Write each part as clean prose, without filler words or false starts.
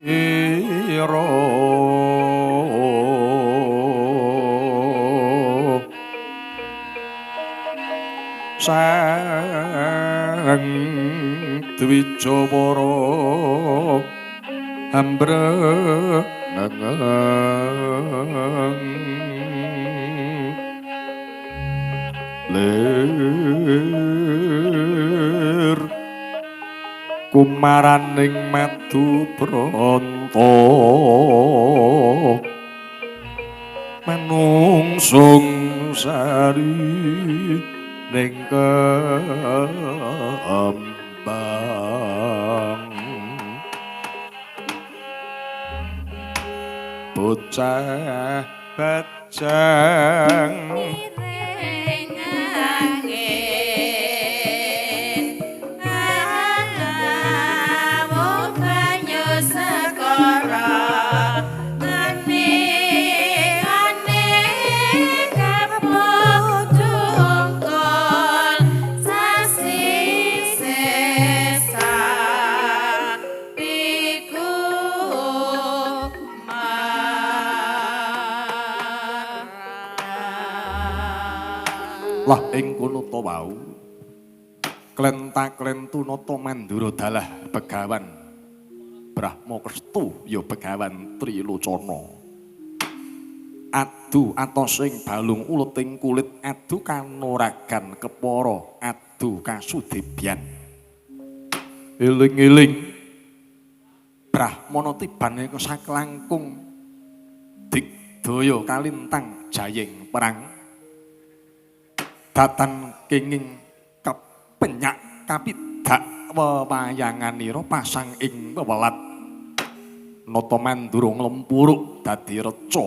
iro sang Dwijawara ambreneng lir kumaraning madu pranta manungsung sari ning kembang bocah bajang lah ing kono to wau klentak-klentu nata mandura dalah begawan Brahma Krestu ya begawan Trilocana adu atosing balung uluting kulit adu kanoragan kepara adu kasudibyan eling-eling Brahmana tibane saklangkung digdaya kalintang jayeng perang datan kenging kepenyak kapidak wewayanganira pasang ing wewelat nata mandura nglempuruk dadi reca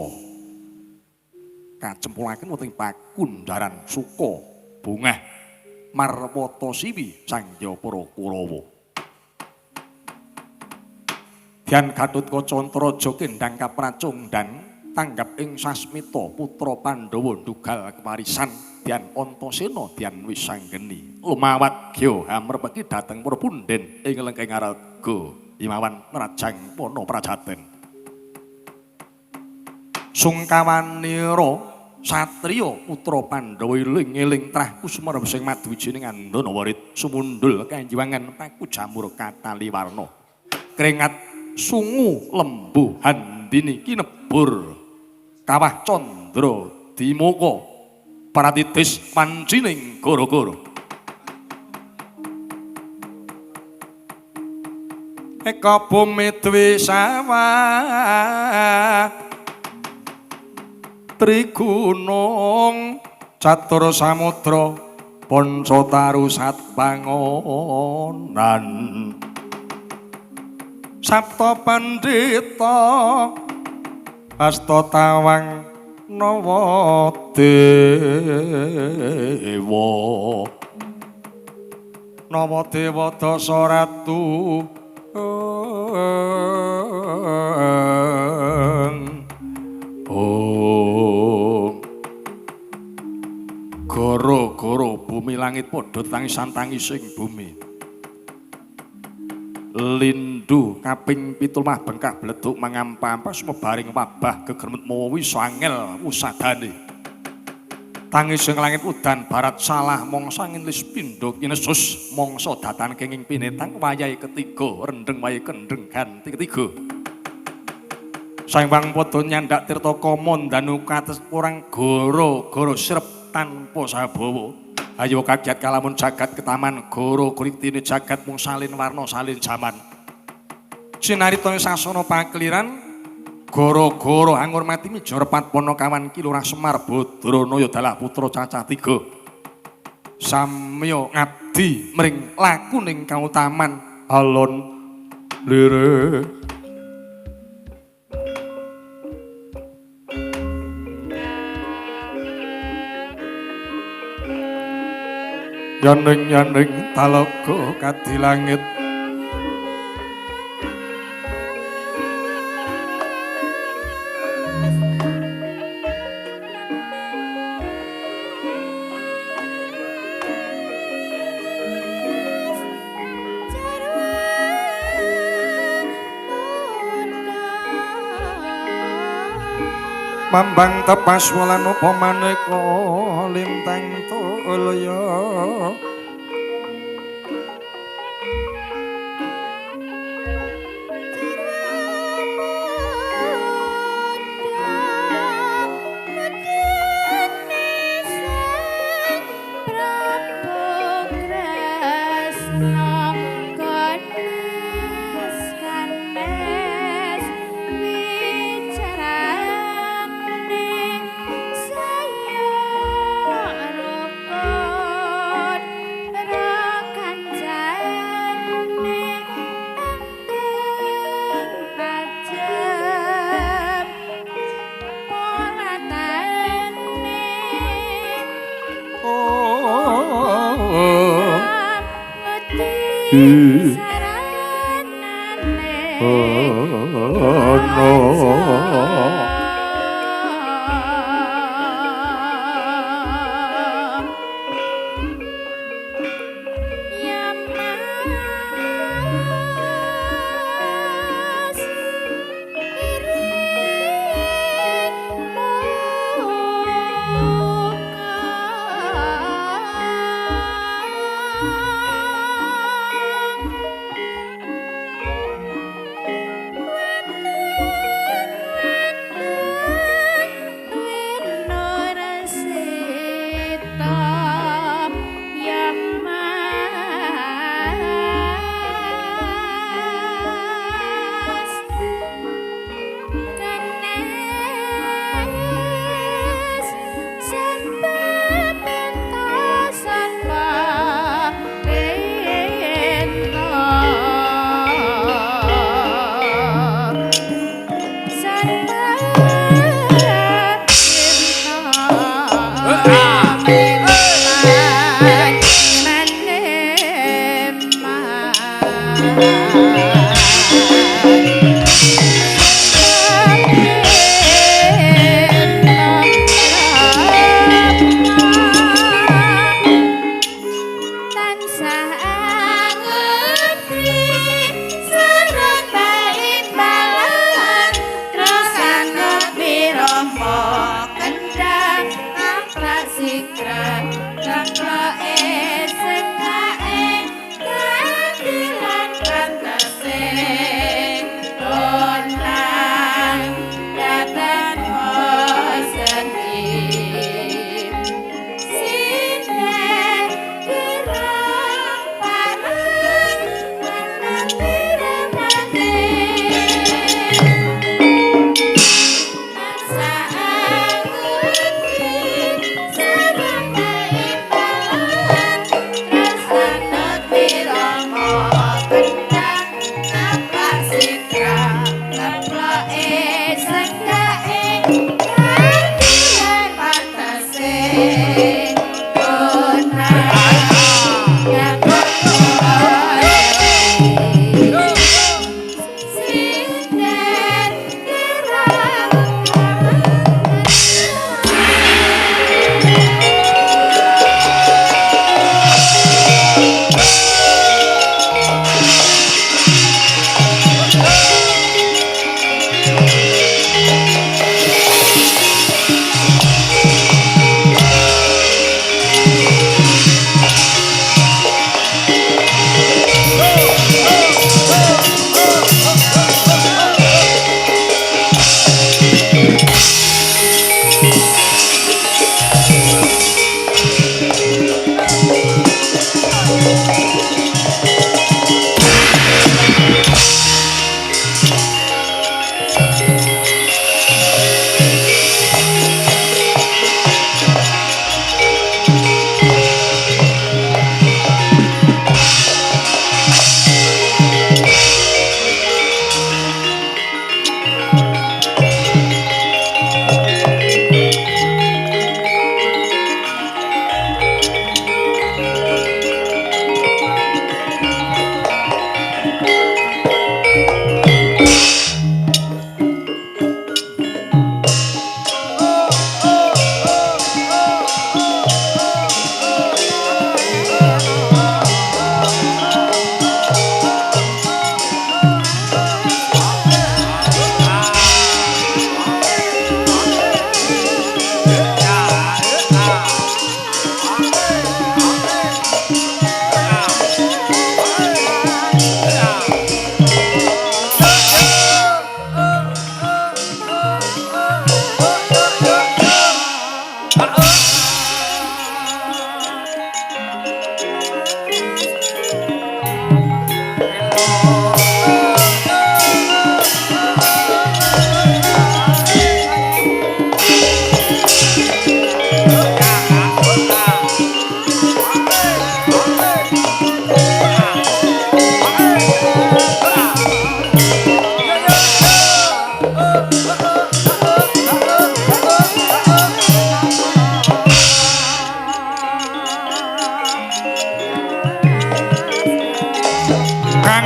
kacempulaken wonten pakundaran suka bungah marwata siwi sangjapara Kurawa Dyan Gatotkaca Antaraja kendhang kapracondhan tanggap ing sasmita putra Pandhawa ndugal kewarisan Dyan Antasena Dyan Wisanggeni lumawat gya amrepeki dhateng para punden ing lengkeng araga imawan Rajang Wana Prajaten sungkawanira satriya putra Pandhawa eling-eling trah kusumara sing maduwijining andana warit sumundul kanjiwangan pakujamur kataliwarna keringat sungu lembuhan dini kinebur kawah candra dimuka pratitis pancining gara-gara eka bumi dwi sawah trigunung catur samudra panca tarusat pangonan sapta pandhita asta tawang Nawadewa dasa ratu gara-gara bumi langit padha tangisan-tangising bumi lindu kaping 7 mah bengkak bleduk mangampa-ampa sumebaring wabah gegermut mawa wisa angel usadane tangising langit udan barat salah mongsa ngilis pindha kinesus mongsa datan kenging pinetang wayahe ketiga rendeng wayahe kendeng ganti ketiga Saimbang padha nyandak tirta kama ndanu kates kurang gara-gara srep tanpa sabawa ayo kagiat kalamun jagat ketaman goro kuriktine jagat mung salin warna salin jaman sinaritane sasana pakliran goro-goro anggur mati mijor patwana kawan kilurah Semar Badranaya dalah putra cacah 3 samya ngabdi mring lakuning kautaman alon lire yaning talaga kadi langit Mambang tepas wulan apa maneka lintang tulya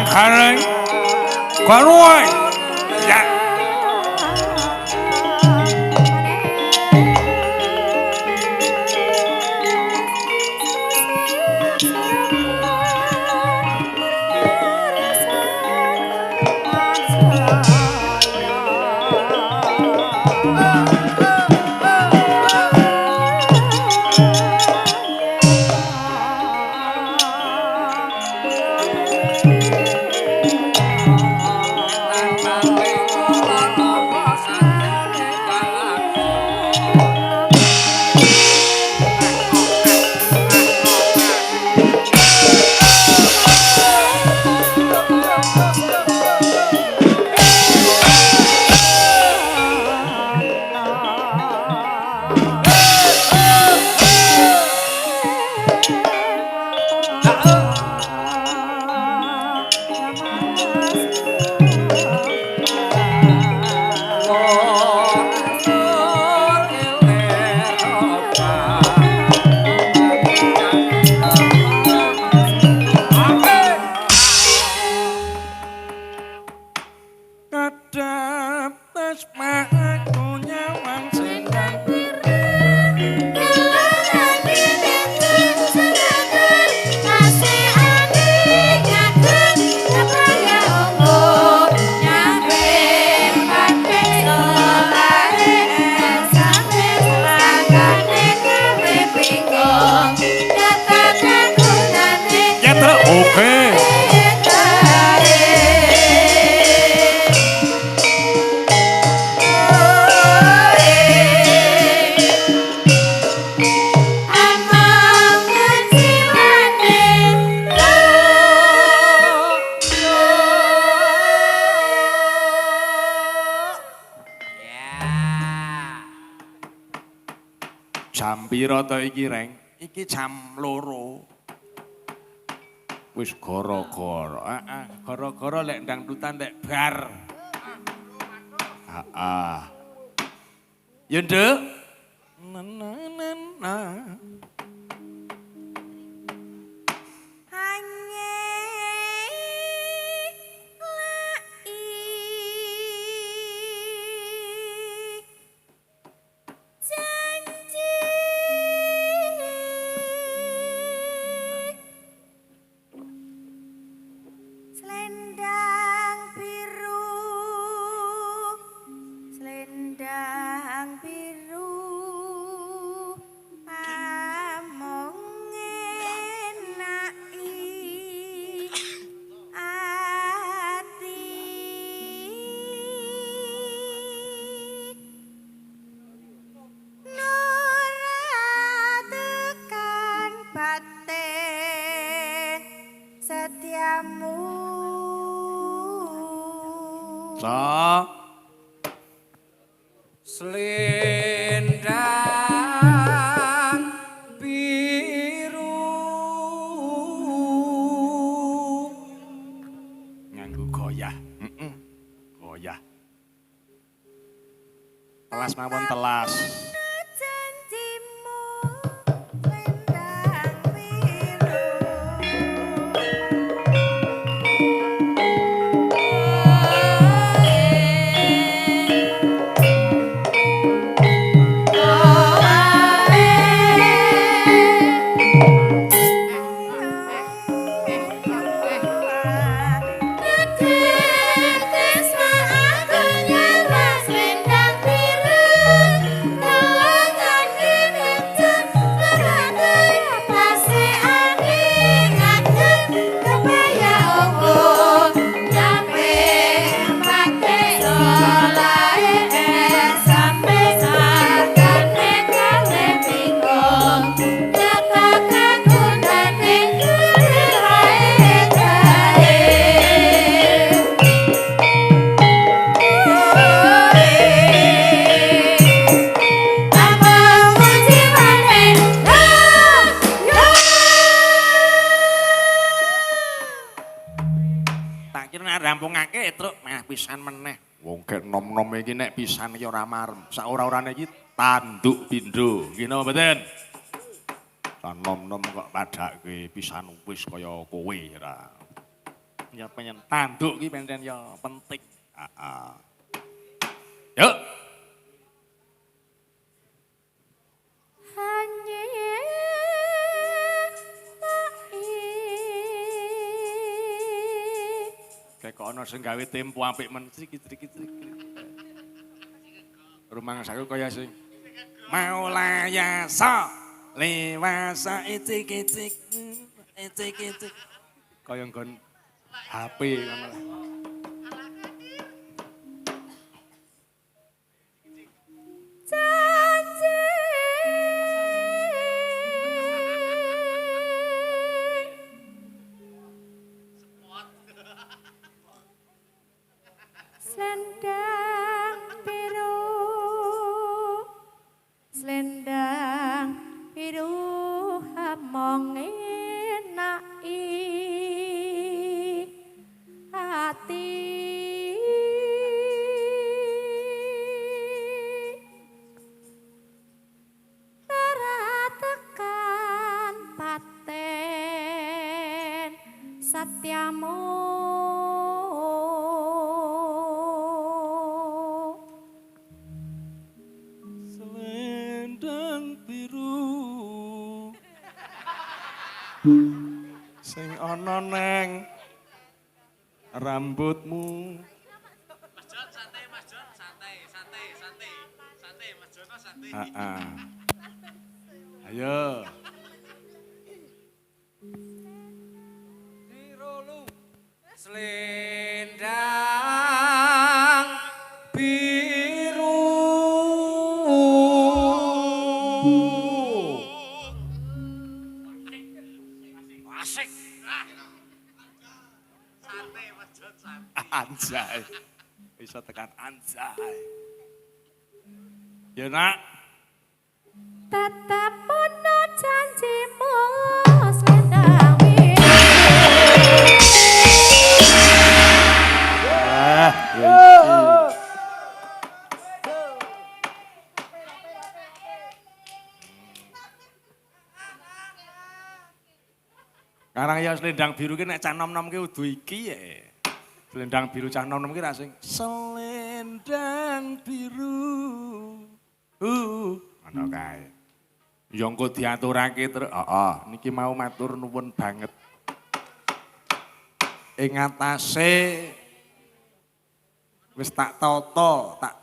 gareng garuwe ya jam pira to iki reng iki jam 2 wis gara-gara gara-gara lek dangdutan lek bar ya nduk Selendang biru nganggo goyah goyah telas mawon telas rampungake truk meh pisan meneh wong gek nom-nom iki nek pisan iki ora marem sak ora-orane iki tanduk pindho nggih napa mboten nom-nom kok padake pisan wis kaya kowe ra Ya pengen tanduk ki pancen ya penting. Heeh. Yuk. Kayak kok ana sing gawe tempo apik men trik. Rumang saku kaya sing Maulaya sa lewasa icik. Kaya nggon HP ngono. Selendang biru hamong enaki hati lara tekan paten satyamu Sing ana neng rambutmu. Mas Jon santai Mas Jon, santai Mas Jono santai. Ayo. Dirolu selendang biru. Asik. Santai Mas Jon santai. Anjay. Bisa tekan anjay. Ya nak. tetap ono janjimu selendang biru. Karang ya selendang biru ki nek cah nom-nom ki udu iki ya. Selendang biru cah nom-nom ki ra sing selendang biru. Ngono kae. Ya engko diaturake terus. Niki mau matur nuwun banget. Ing atase wis tak tata, tak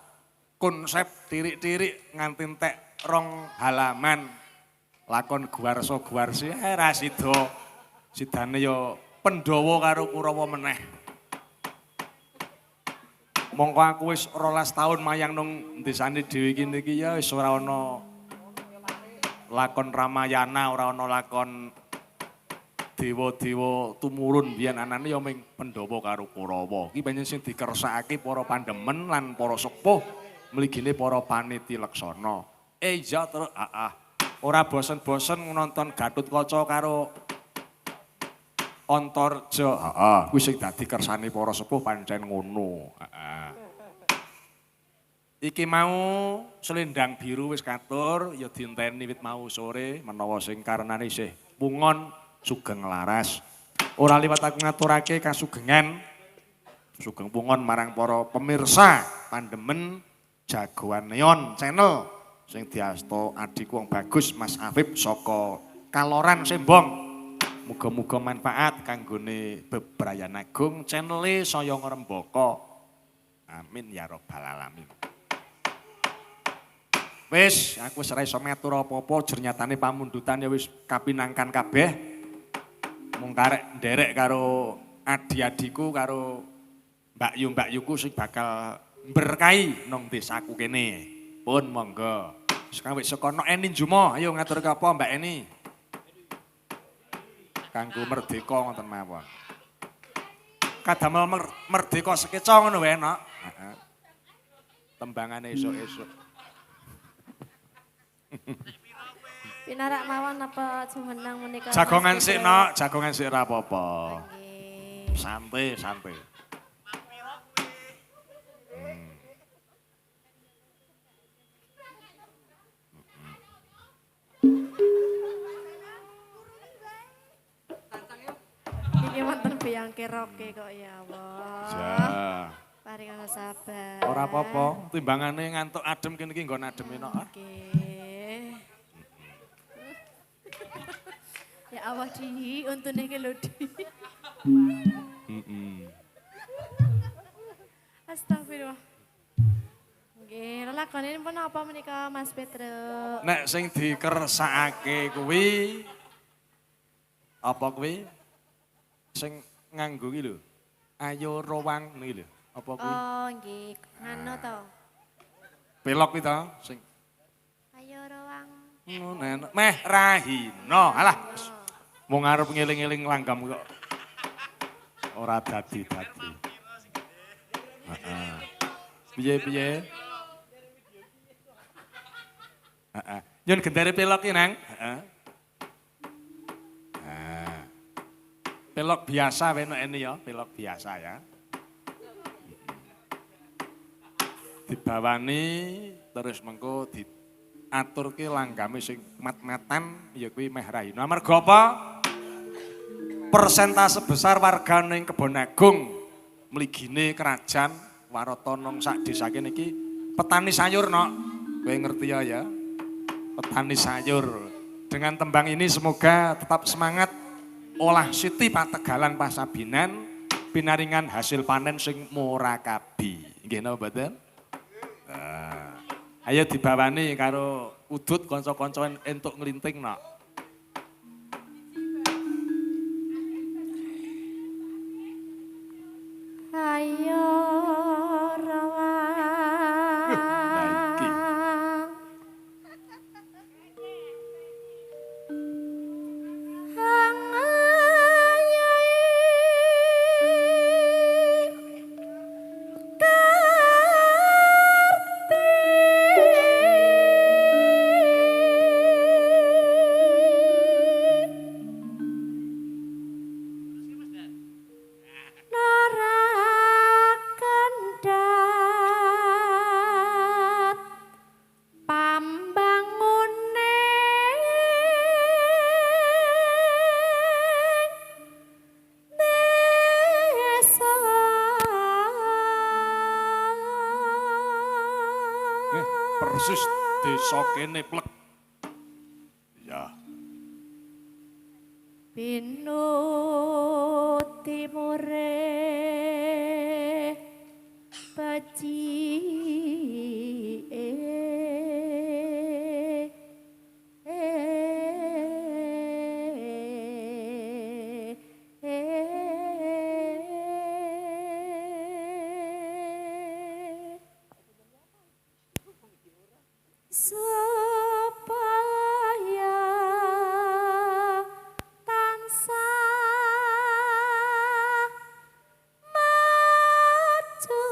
konsep tirik-tirik nganti entek 2 halaman lakon Guwarsa-Guwarsi ra sida. Sidane ya Pandhawa karo Kurawa meneh. Mongko aku wis 12 taun mayang nang desane dhewe iki niki ya wis ora ana lakon Ramayana, ora ana lakon dewa-dewa tumurun biyen anane ya ming Pandhawa karo Kurawa. Iki pancen sing dikersakake para pandemen lan para sepuh mligine para paniti laksana. Iya terus ora bosen-bosen nonton Gatotkaca karo Antarja, kuwi sing dadi kersane para sepuh pancen ngono. Iki mau selendang biru wis katur, ya dienteni wit mau sore menawa sing karenane isih pungon sugeng laras. Ora liwat aku ngaturake kasugengan sugeng pungon marang para pemirsa pandemen Jagoan Neon Channel sing diasta adhiku wong bagus Mas Afif saka Kaloran Sembong. Muga-muga manfaat kanggone Bebrayan Agung channel-e saya ngrembaka. Amin ya rabbal alamin. Wis, aku wis ora iso matur apa-apa, jernyatane pamundutan ya wis kapinangkan kabeh. Mung karek nderek karo adi-adiku karo mbak yuku sing bakal berkahi nang desaku kene. Pun monggo. Wis sekono Eni Jumo, ayo ngaturke apa Mbak Eni? Kanggo merdeka ngoten mawon. Kadamel merdeka sekeca ngono wae enak. Heeh. Tembangane esuk-esuk. Pinarak mawon apa jumeneng menika? Jagongan sik nok, jagongan sik ora apa-apa. Santai. Iki wonten biang keroke kok ya Allah. Ja. Paringono sabar. Ora apa-apa, timbangane ngantuk adem kene iki nggon adem enak. Nggih. Ya Allah di untune iki lho di. Astagfirullah. Nggih, lelakone pun apa menika Mas Petruk? Nek sing dikersakake kuwi apa kuwi? Sing nganggo iki lho. Ayo rowang niki lho. Apa kuwi? Oh, nggih, ngano to. Pelok kuwi to sing Ayo roang. ngono meh rahina. Alah. Wong arep ngeling-eling langgam kok. Ora dadi-dadi. Heeh. Piye-piye? Heeh. Nyun gendare pelok ki, Nang. Heeh. Pelok biasa wenek ini ya, pelok biasa ya. Dibawani terus mengko diaturke langgame sing mat-matan ya kuwi meh rahina. Amarga apa? Persentase besar warga ning Kebon Agung mligine kerajaan Waratanong sak desa kene iki petani sayur no. Kowe ngerti ya? Petani sayur. Dengan tembang ini semoga tetap semangat olah siti pategalan pasabinan pinaringan hasil panen sing murakabi. Nggih napa mboten? Ayo dibawani karo udut kanca-kanca entuk nglinting nok. Ayo rawang. Baiki. Persis desa kene plek. Ya. Pinut timure baci supaya tansah maju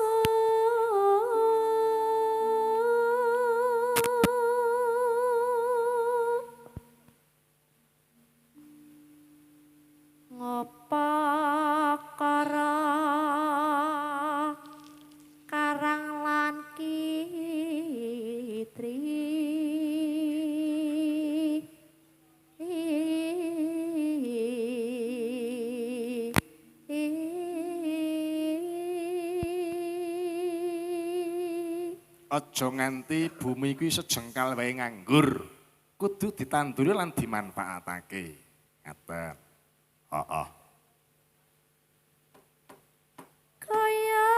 ngopo kara karang lan kitri Aja nganti bumi kuwi sejengkal wae nganggur. Kudu ditanduri lan dimanfaatake. Ngaten. Heeh. kaya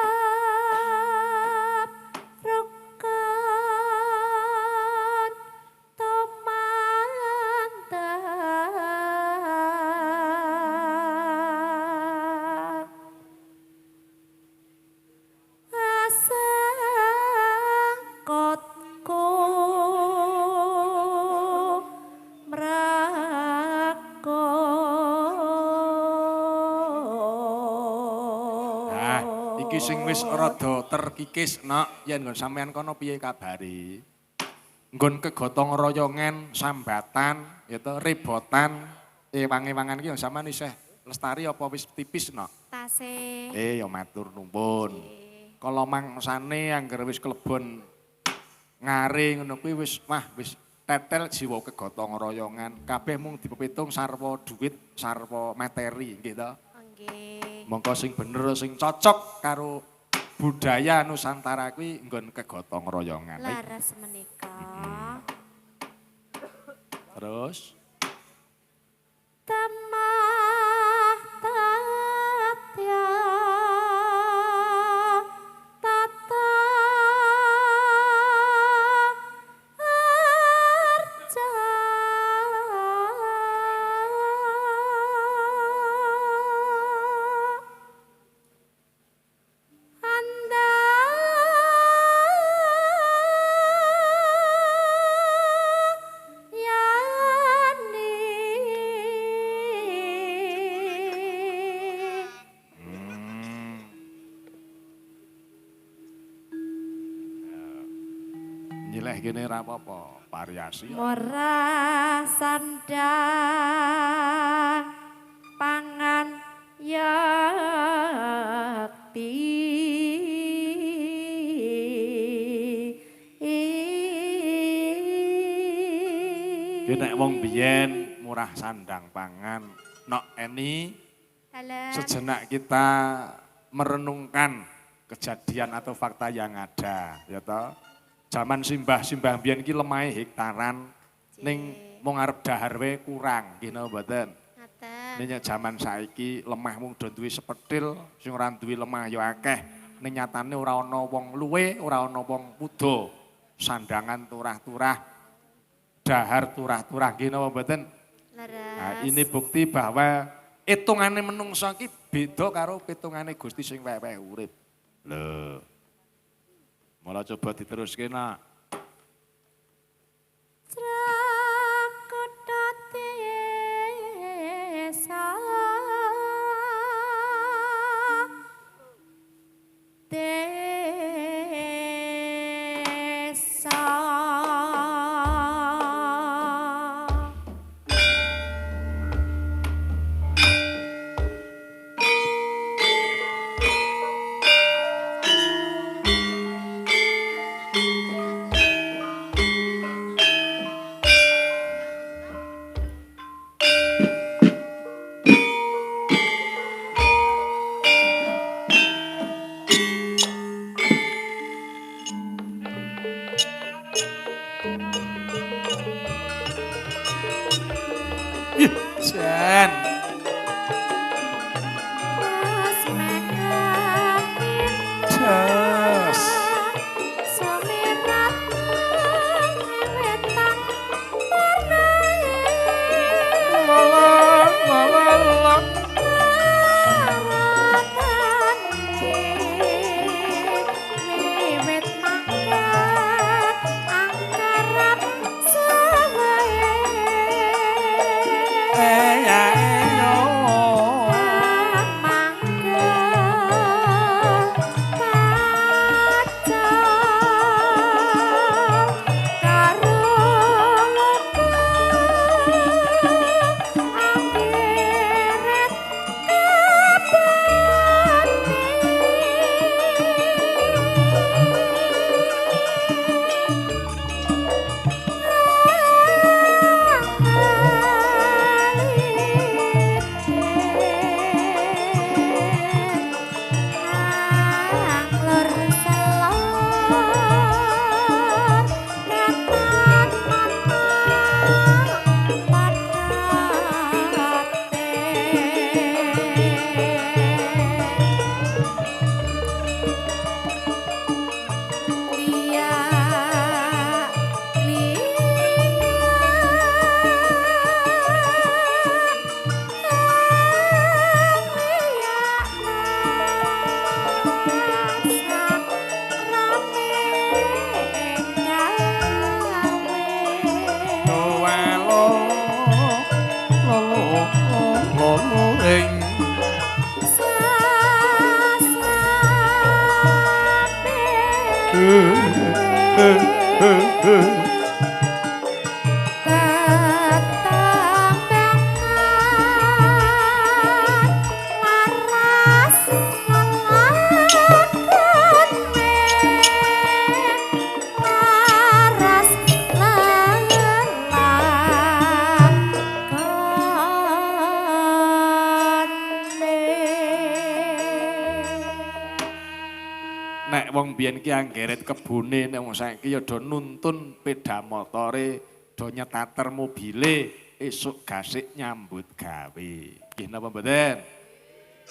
rukun tumantang asangkotku Iki sing wis rada terkikis nak yen nggon sampean kono piye kabare? Nggon kegotong royongan, sambatan, ya to, rebotan, ewang-ewangan ki sampean isih lestari apa wis tipis nak? tasih Ya matur nuwun. Kala mangsane angger wis klebon ngare ngono kuwi wis wis tetel jiwa kegotong royongan. Kabeh mung dipepitung sarwa duit, sarwa materi nggih to. nggih Mongko sing bener sing cocok karo budaya Nusantara kuwi nggon kegotong royongan. Laras menika. Terus Tamah tatya tata arca anda nyileh kene ra apa-apa, variasi. Mora sandang pangan yakti. Ki nek wong biyen murah sandang pangan, nok eni Halo. sejenak kita merenungkan kejadian atau fakta yang ada, ya toh. Zaman simbah biyen iki lemahe hektaran ning mung arep dahar wae kurang, nggih napa mboten? Ngaten. Ning zaman saiki lemah mung do duwe sepetil, sing ora duwe lemah ya akeh. Ning nyatane ora ana wong luwe, ora ana wong pudo. Sandangan turah-turah, dahar turah-turah, nggih napa mboten? Laras. Nah, ini bukti bahwa hitungane menungso iki beda karo hitungane Gusti sing weweh urip. Lho. Mula coba diteruske nak. Srakota desa desa nek wong biyen ki anggeret kebune nek wong saiki ya do nuntun peda motore, do nyetater mobile, esuk gasik nyambut gawe. Nggih napa mboten?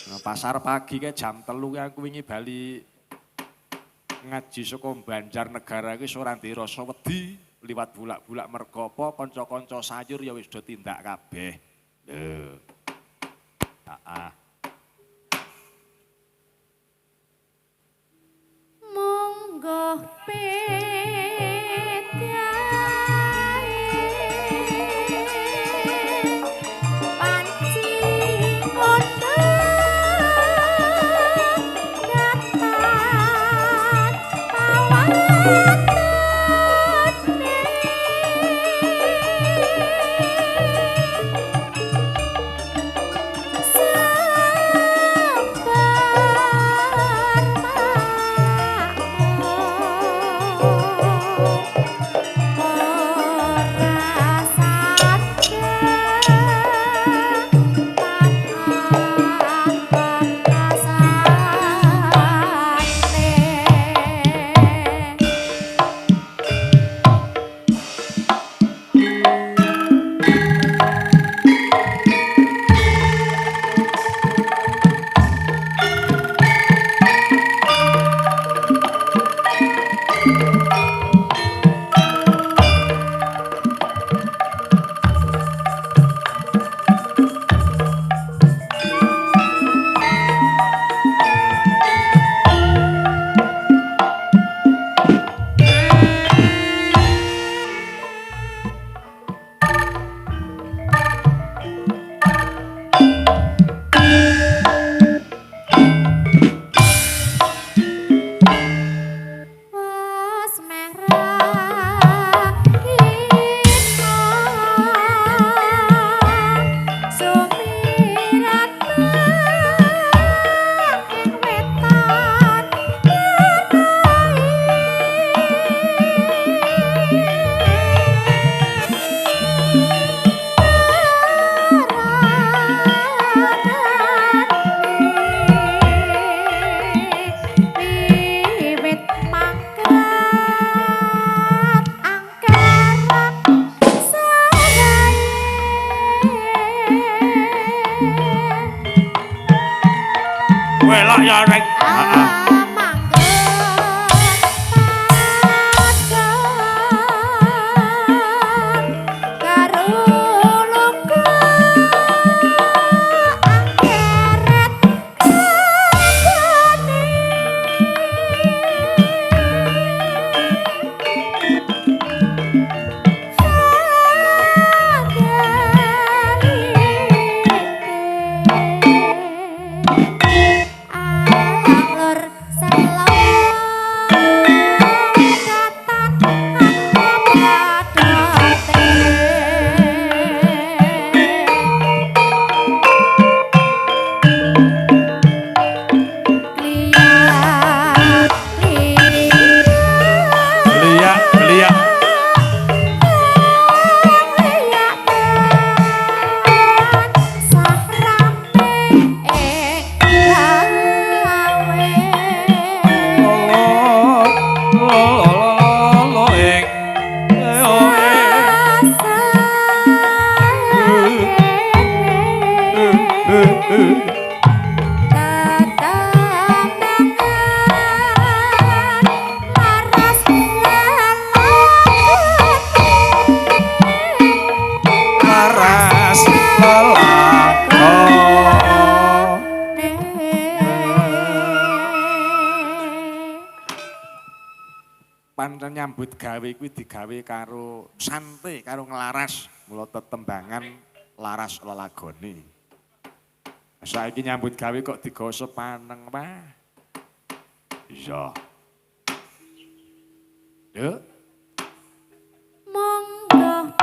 Nah, pasar pagi ke jam 3 aku wingi bali ngaji saka Banjarnegara iki ora ndirasa wedi liwat bulak-bulak mergo apa kanca-kanca sayur ya wis do tindak kabeh. Lho. Heeh. Monggo Welok ya rek. Heeh. Pancen nyambut gawe kuwi digawe karo santai, karo nglaras, mula tetembangan laras lelagone. Saiki nyambut gawe kok digawa sepaneng, Pak. Iya. Yuk. Monggo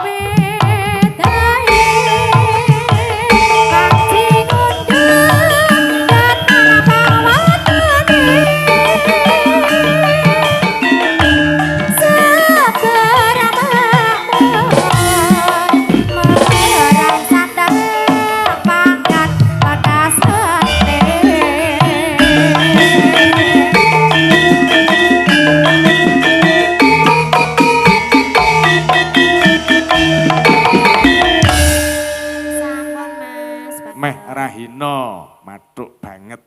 Jono, mathuk banget.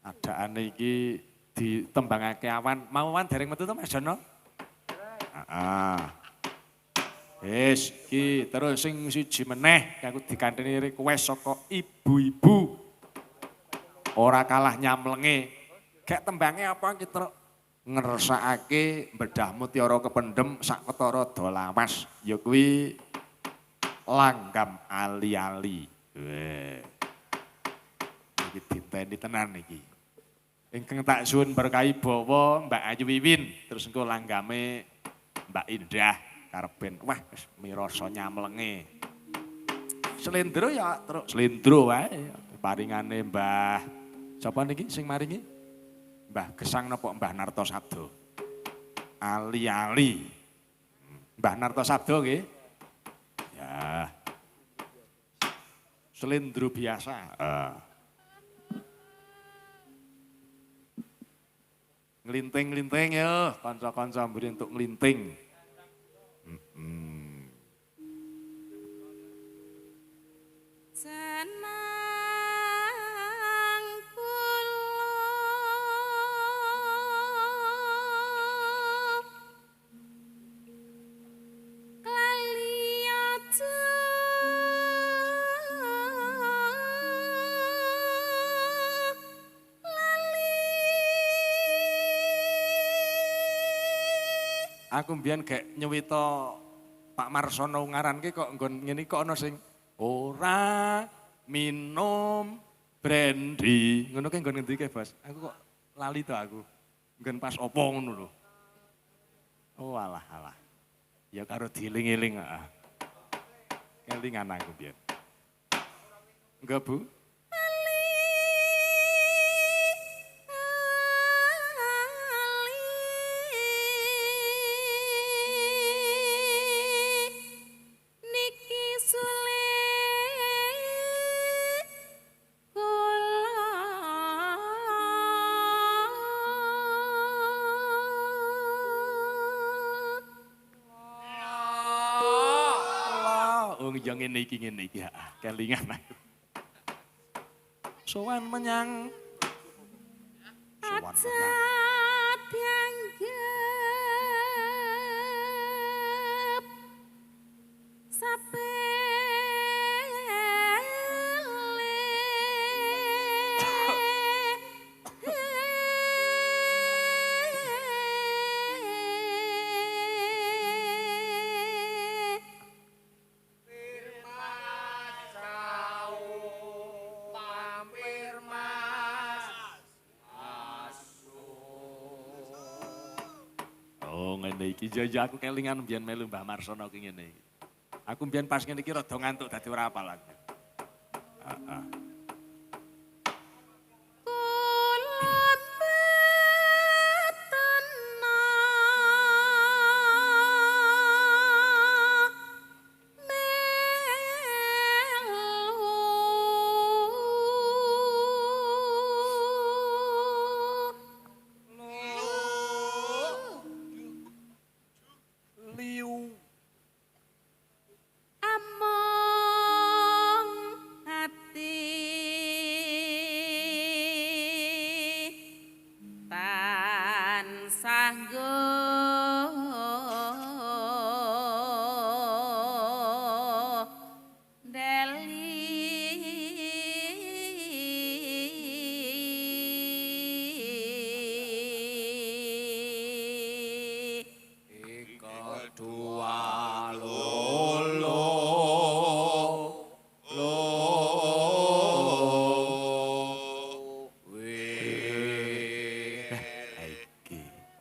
Adakane iki ditembangake awan. Mau awan dereng metu to Mas Jono? Heeh. Wis iki terus sing siji meneh aku dikandhani request saka ibu-ibu. Ora kalah nyamlenge. Gek tembange apa iki truk? Ngersakake bedah mutiara kependem sak ketara dolawas ya kuwi langgam ali-ali. Weh. Iki diteni tenan iki. Ingkang tak suwun berkahi bawa Mbak Ayu Wiwin terus engko langgame Mbak Indah karepen wah wis mirasa nyamlenge. Slendro ya terus slendro wae paringane Mbah sapa niki sing maringi? Mbah Gesang napa Mbah Nartasabdo? Ali-ali. Mbah Nartasabdo nggih. Ya. Slendro biasa. Nglinting-nglinting ya, kanca-kanca mburi untuk nglinting. Aku mbiyen gek nyewita Pak Marsono ngaranke kok nggon ngene kok ana sing ora minum brandy. Ngono ki nggon ngendi ke, Bos? Aku kok lali to aku. Nggon pas opo ngono lho. Oh alah alah. Ya karo dieling-eling heeh. Kelingan aku mbiyen. Enggak, Bu? Ya ngene iki kelingan aku. Sowan menyang sowan dianggep sapele iki jajak aku kelingan mbiyen melu Mbah Marsono ki ngene iki. Aku mbiyen pas ngene iki rada ngantuk dadi ora apal aku. Heeh.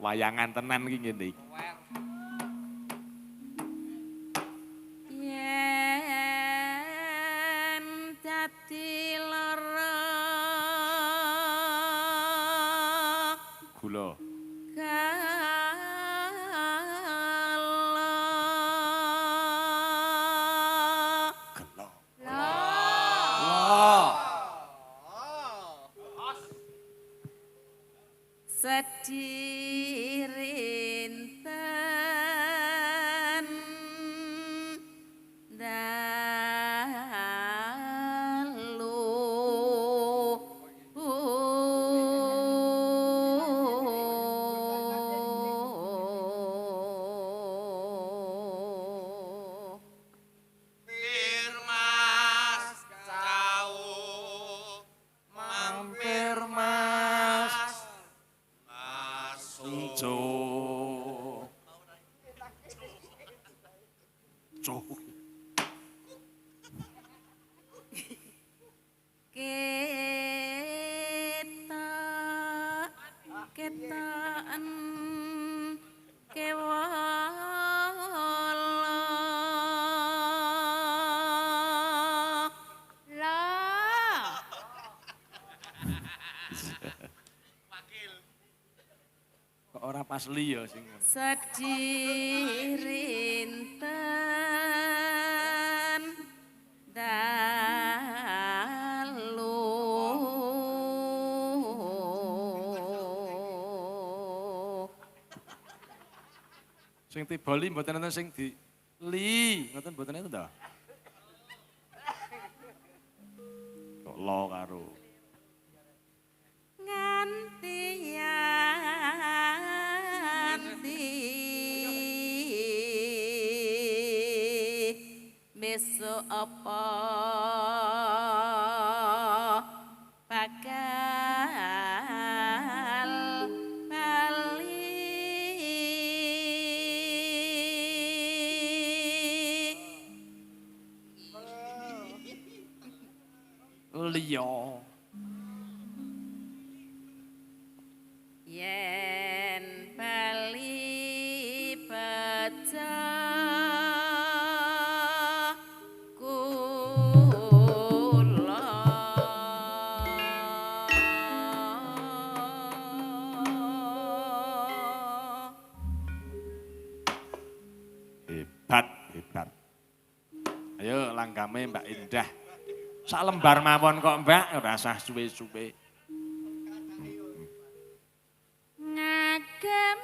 Wayangan tenan iki ngene iki. Yen dadi lara Gula. sedirinten dalu Jo. Jo. Ketaan kewala lah Kok ora pas li ya sing. sedirinten dalu Sing tiba li mboten enten sing di li, ngoten mboten enten ta? Kok lo karo. nganti yanti besok apa bakal Liya. yen bali pecah kula Hebat, hebat. Ayo langgame Mbak Indah. Sak lembar mawon kok Mbak, ora usah suwe-suwe. ngagem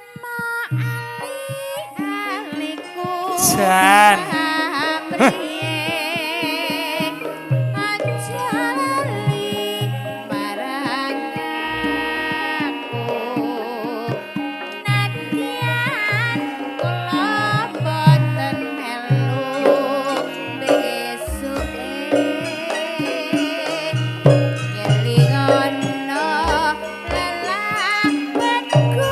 ali-aliku Jan. aja lali marang aku nadyan kula boten melu besuke ngelingono lelametku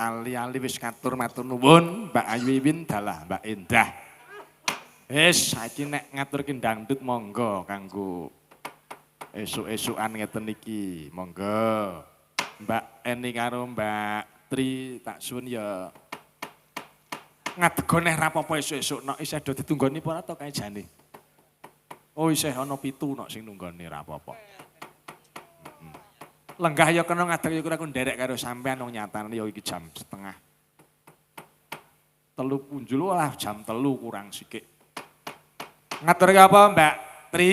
ali-ali wis katur matur nuwun Mbak Ayu Wiwin dalah Mbak Endah. Wis saiki nek ngaturke dangdut monggo kanggo esuk-esukan ngeten iki. Monggo. Mbak Eni karo Mbak Tri tak suwun ya ngadego neh ra apa-apa esuk-esuk nok isih do ditunggoni apa to kae jane. Oh isih ana 7 nok sing nunggoni ra apa-apa. Lenggah ya kena ngadeg ya kira nderek karo sampean wong nyatane ya iki jam setengah. 3 punjul lah jam 3 kurang sikik. Ngaturke apa Mbak Tri?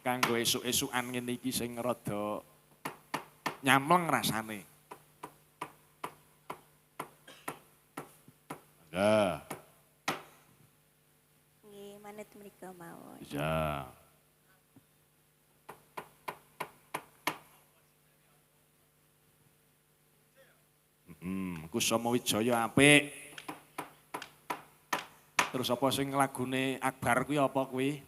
Kanggo esuk-esukan ngene iki sing rada nyamleng rasane. Enggak. Nggih, manut mriku mawon. Iya. Kusama Wijaya apik. Terus apa sing lagune Akbar kuwi apa kuwi?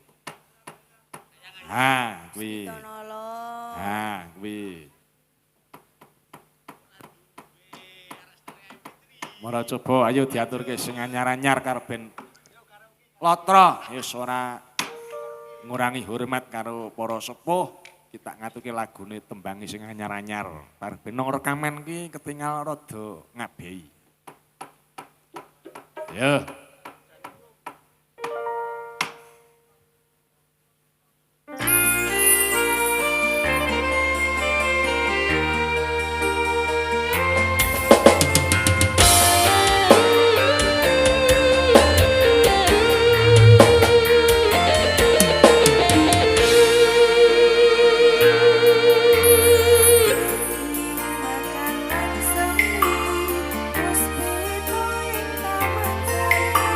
Ha, kuwi. Tonolo. Ha, kuwi. Mara coba ayo diaturke sing anyar-anyar karo ben Lotra, wis ora ngurangi hormat karo para sepuh. Kita ngatuke lagune tembangi sing anyar-anyar. Bar ben nang rekaman ki ketinggal rada ngabehi. Ya. Makanan seni, puspito ing taman sari.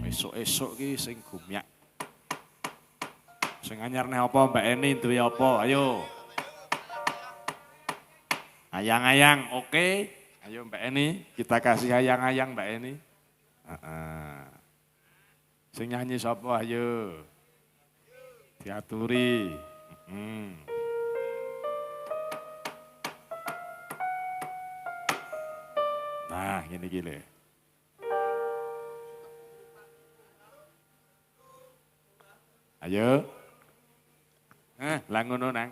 esuk-esuk ki sing gumyak. Sing anyar nih apa Mbak Eni duwe apa? Ayo. Ayang-ayang, oke. Ayo Mbak Eni, kita kasih ayang-ayang Mbak Eni. Sing nyanyi sapa ayo. Diaturi. Nah, gini gile. Ayo. Lah ngono nang.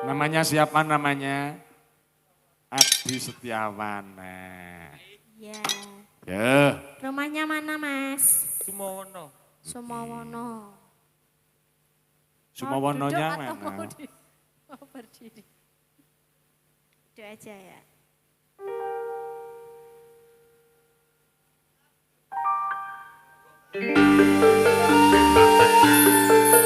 Namanya siapa namanya? Adi Setiawan. Nah. Ya. Ya. Rumahnya mana, Mas? Sumowono. Sumawono. Sumawononya Mau duduk atau mana? mau berdiri? Duduk aja ya. Aku kowe lapo patresnan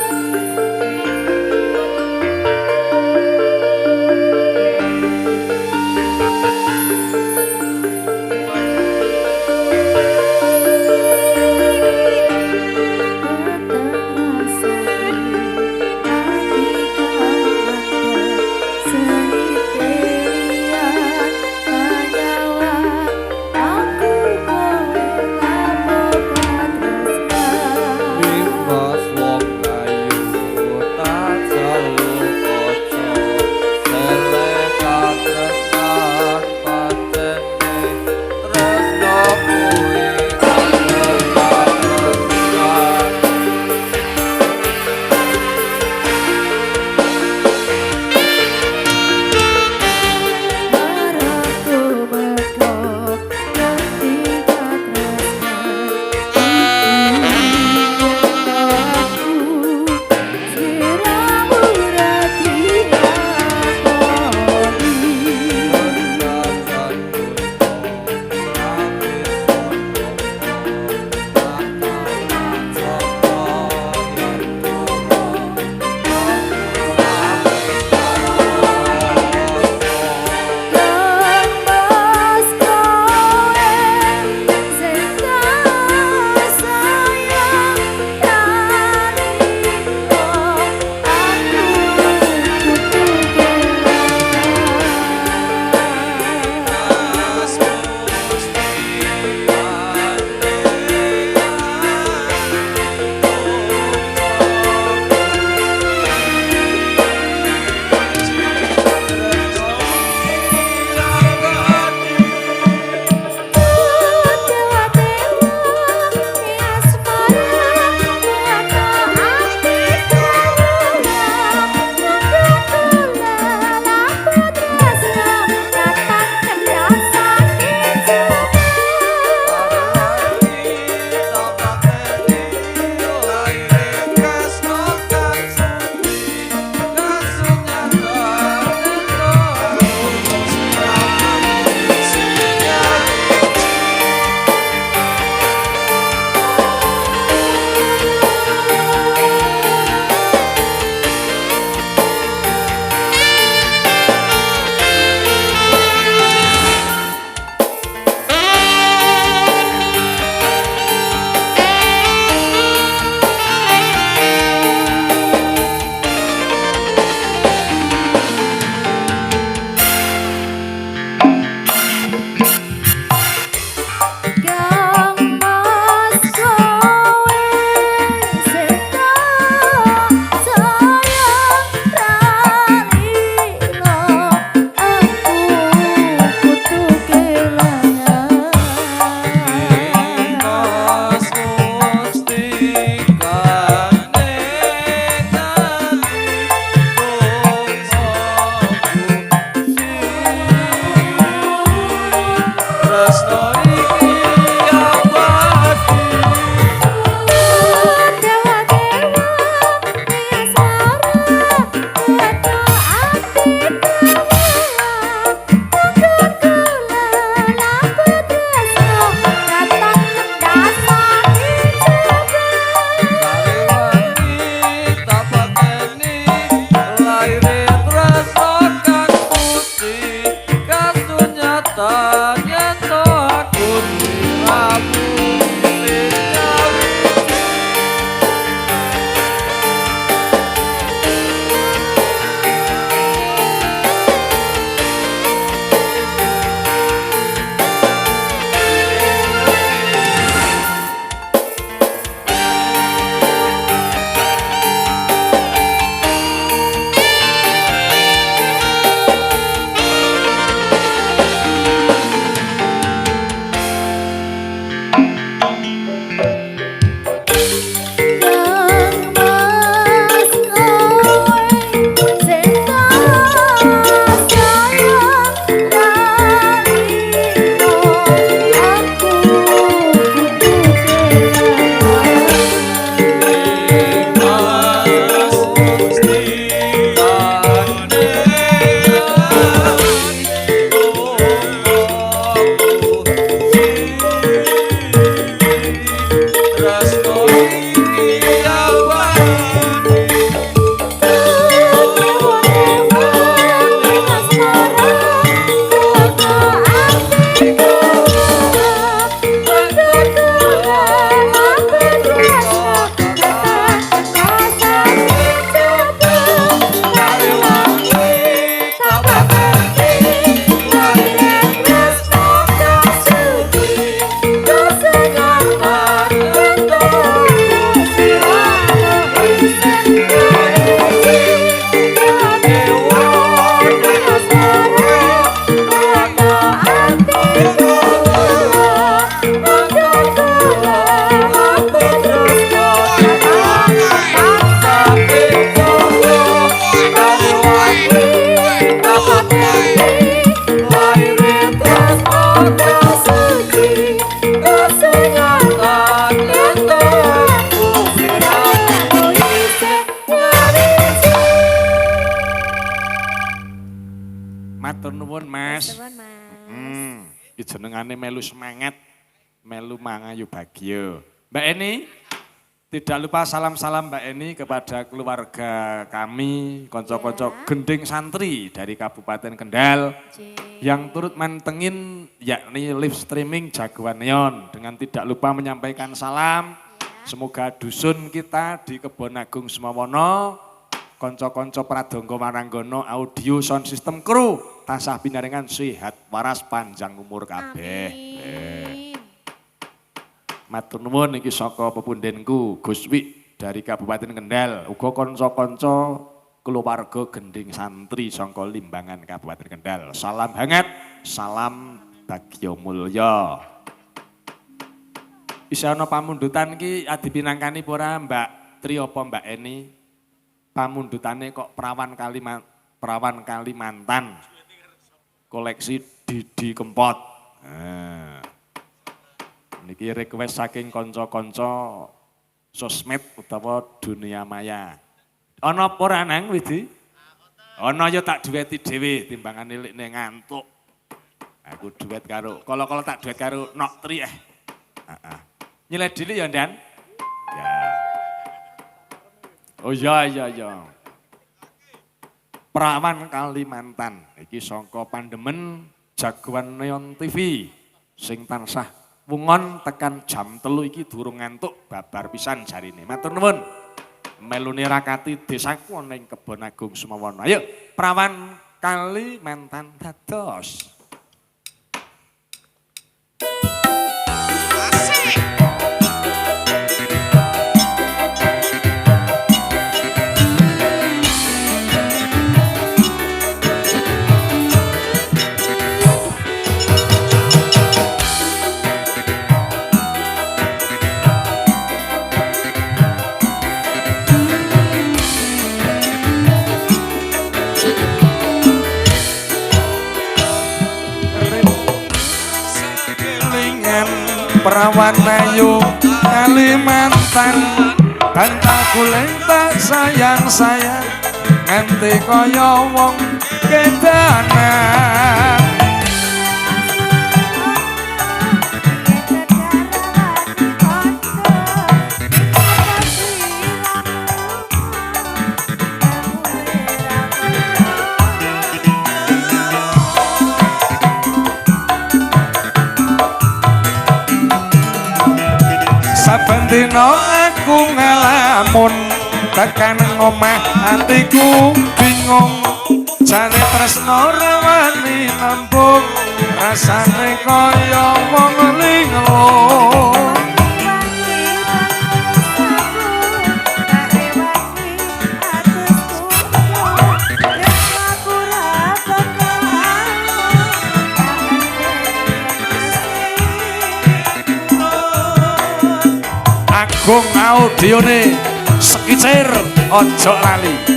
iki jenengane melu semangat, melu mangayu bagya. Mbak Eni, tidak lupa salam-salam Mbak Eni kepada keluarga kami, konco-konco gending santri dari Kabupaten Kendal yang turut mantengin yakni live streaming Jagoan Neon dengan tidak lupa menyampaikan salam. Semoga dusun kita di Kebon Agung Semawono, konco-konco Pradonggo Maranggono, audio sound system kru, tansah pinaringan sehat, waras panjang umur kabeh. Matur nuwun iki saka pepundenku Gus Wik dari Kabupaten Kendal, uga kanca-kanca keluarga gending santri saka Limbangan Kabupaten Kendal. Salam hangat, salam bagya mulya. Isa ana pamundutan iki adipinangkani ora Mbak Tri apa Mbak Eni? Pamundutane kok perawan Kalimantan. Koleksi Didi Kempot. Nah. Niki request saking konco-konco sosmed utawa dunia maya. Ana apa ora nang Widi? Ana ya tak dueti dhewe timbangane lekne ngantuk. Aku duet karo kala-kala tak duet karo Nok Tri Heeh. Nyileh dili ya, Ndan? Ya. Oh iya. Perawan Kalimantan iki saka Pandemen Jagoan Neon TV sing tansah wungon tekan jam 3 iki durung ngantuk babar pisan jarine. Matur nuwun. Melune rakati desaku ana ing Kebon Agung Semawono. Ayo perawan Kalimantan dados. Perawan ayu Kalimantan bantah kuleng tak sayang-sayang nganti kaya wong kedanan. Saben dina aku ngalamun tekan omah atiku bingung jane tresno rawani nambung rasane kaya wong linglung. Agung audione sekicir ojo lali.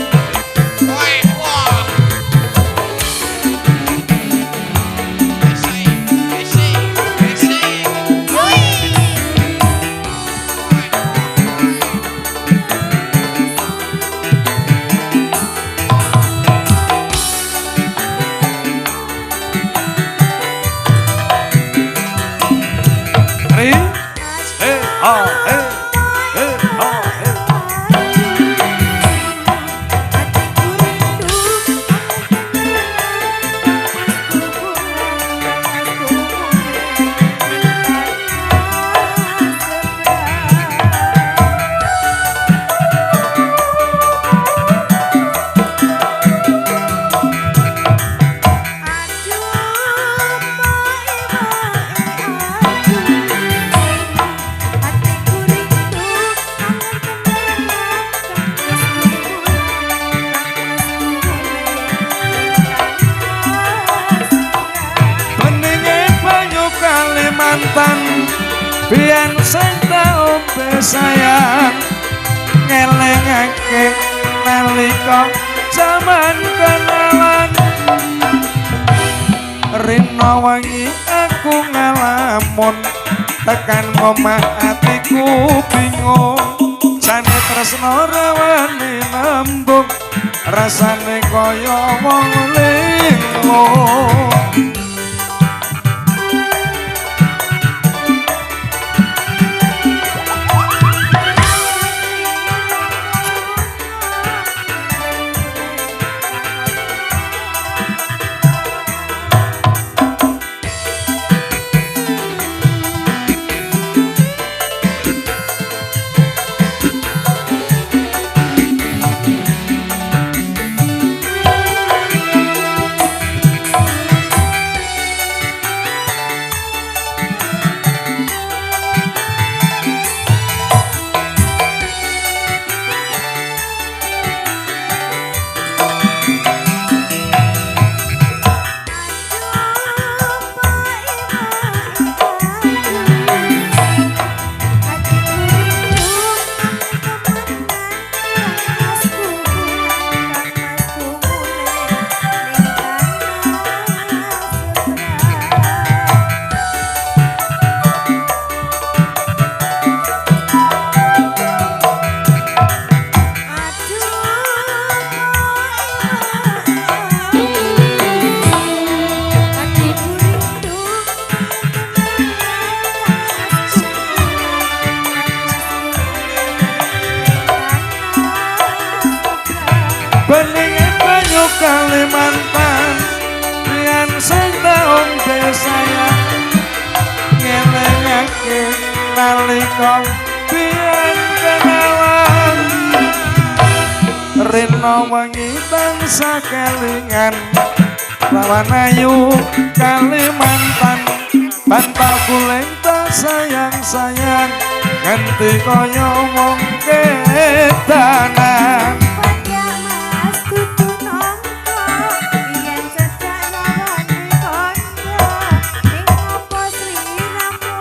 Biyen sing tak ombe sayang ngelingake nalika jaman kenalan. Rina wengi aku ngalamun tekan omah atiku bingung jane tresno rawani nambung rasane kaya wong linglung. sayang ngelengake nalika biyen kenalan rena wengi tansah kelingan lawan ayu Kalimantan bantal kuling tak sayang-sayang nganti kaya wong kedanan Padha mas kudu nangka yen cedak lawani kanca ning apa sliramu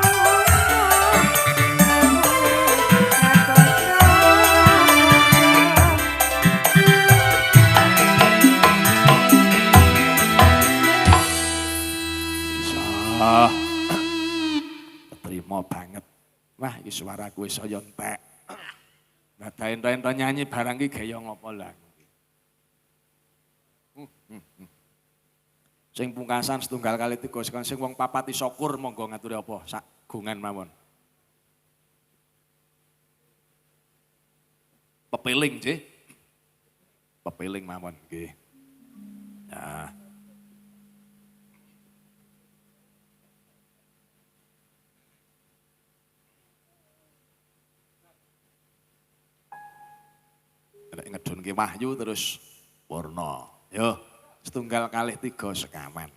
Ah, terima banget. Wah, iki suaraku wis saya entek. Nah, ento-ento nyanyi barang iki gaya ngopo lah. Sing pungkasan setunggal kali tiga sekon sing wong papat iso kur monggo ngaturi apa sak gungan mawon. Pepeling, nggih. Pepeling mawon nggih. Nah, ngedunke wahyu terus warna. Yo, setunggal kalih tiga sekaman.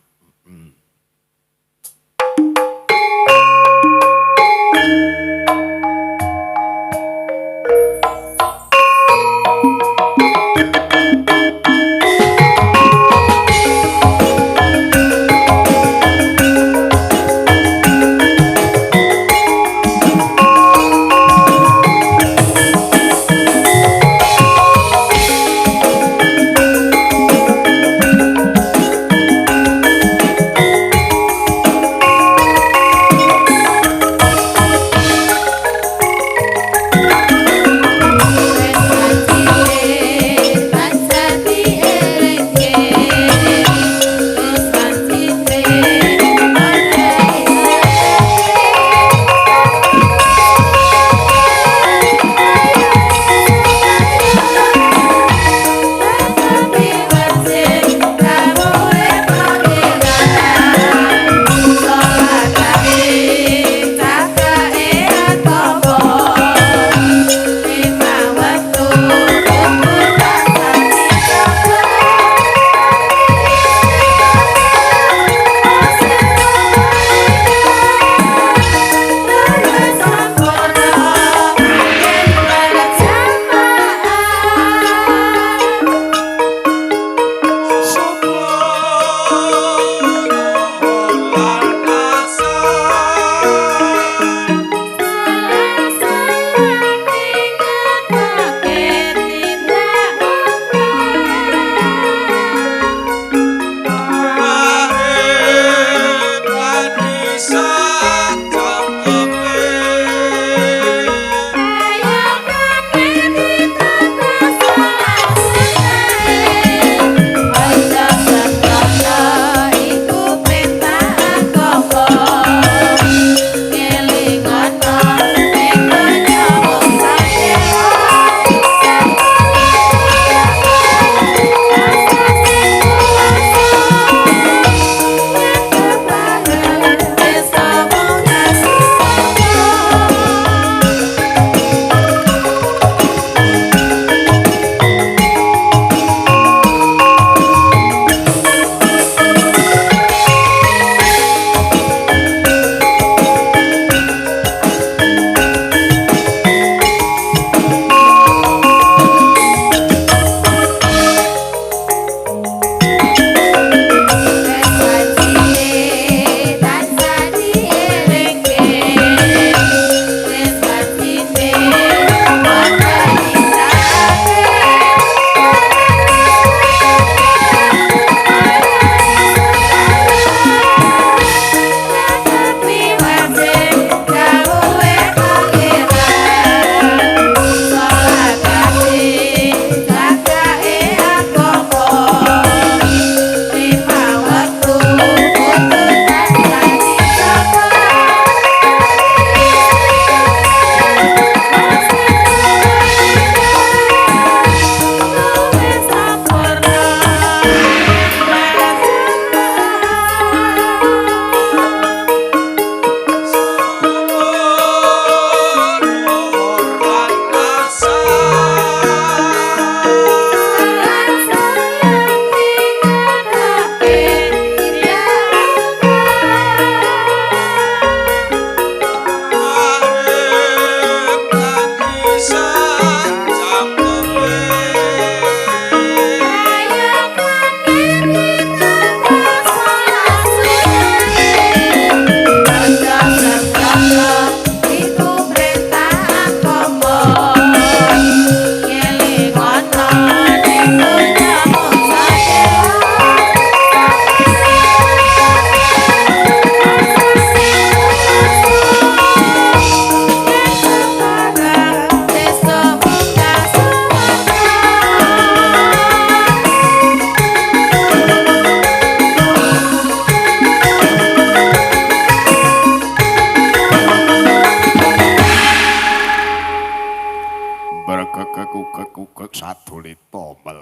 ugek sadole tombel.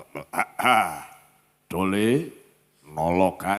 Dole nologa